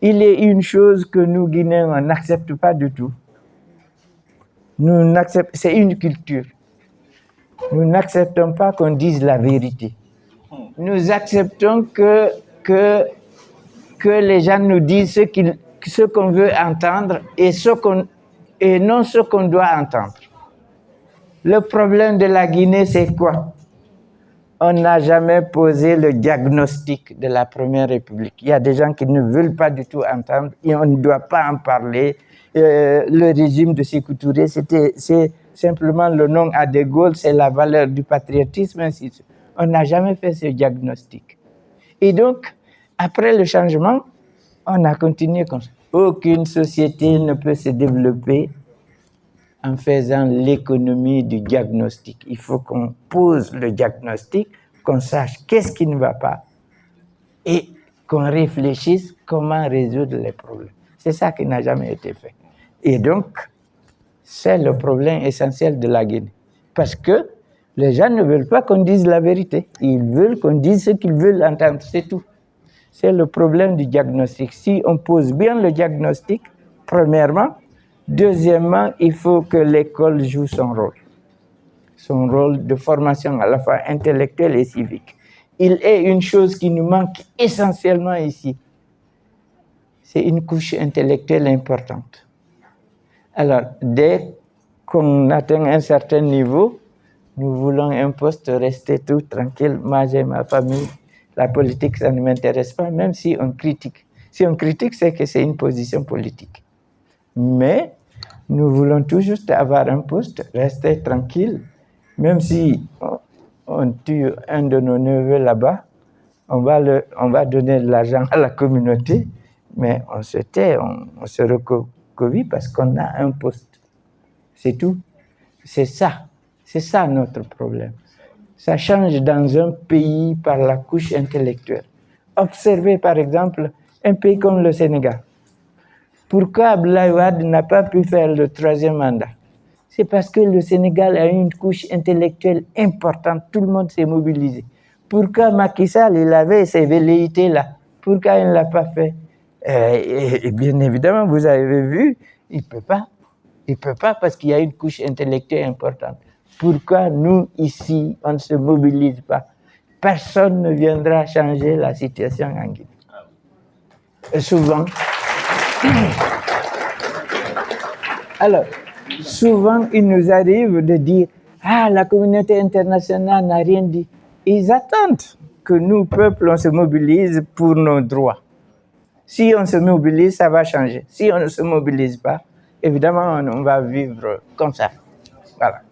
il est une chose que nous, Guinéens, on n'accepte pas du tout. C'est une culture. Nous n'acceptons pas qu'on dise la vérité. Nous acceptons que les gens nous disent ce qu'on veut entendre et non ce qu'on doit entendre. Le problème de la Guinée, c'est quoi? On n'a jamais posé le diagnostic de la Première République. Il y a des gens qui ne veulent pas du tout entendre et on ne doit pas en parler. Le régime de Sékou Touré, c'est simplement le nom à De Gaulle, c'est la valeur du patriotisme, ainsi de suite. On n'a jamais fait ce diagnostic. Et donc, après le changement, on a continué comme ça. Aucune société ne peut se développer en faisant l'économie du diagnostic. Il faut qu'on pose le diagnostic, qu'on sache qu'est-ce qui ne va pas et qu'on réfléchisse comment résoudre les problèmes. C'est ça qui n'a jamais été fait. Et donc, c'est le problème essentiel de la Guinée. Parce que les gens ne veulent pas qu'on dise la vérité. Ils veulent qu'on dise ce qu'ils veulent entendre, c'est tout. C'est le problème du diagnostic. Si on pose bien le diagnostic, premièrement, deuxièmement, il faut que l'école joue son rôle de formation à la fois intellectuelle et civique. Il est une chose qui nous manque essentiellement ici. C'est une couche intellectuelle importante. Alors, dès qu'on atteint un certain niveau, nous voulons un poste, rester tout tranquille, moi j'ai ma famille, la politique ça ne m'intéresse pas, même si on critique. Si on critique, c'est que c'est une position politique. Mais nous voulons tout juste avoir un poste, rester tranquille, même si on tue un de nos neveux là-bas, on va donner de l'argent à la communauté, mais on se tait, on se recovie parce qu'on a un poste. C'est tout. C'est ça notre problème. Ça change dans un pays par la couche intellectuelle. Observez par exemple un pays comme le Sénégal. Pourquoi Abdoulaye Wade n'a pas pu faire le 3e mandat? C'est parce que le Sénégal a une couche intellectuelle importante, tout le monde s'est mobilisé. Pourquoi Macky Sall, il avait ces velléités-là? Pourquoi il ne l'a pas fait? Et bien évidemment, vous avez vu, il ne peut pas. Il ne peut pas parce qu'il y a une couche intellectuelle importante. Pourquoi nous, ici, on ne se mobilise pas? Personne ne viendra changer la situation en Guinée. Et souvent, il nous arrive de dire « Ah, la communauté internationale n'a rien dit ». Ils attendent que nous, peuple, on se mobilise pour nos droits. Si on se mobilise, ça va changer. Si on ne se mobilise pas, évidemment, on va vivre comme ça. Voilà.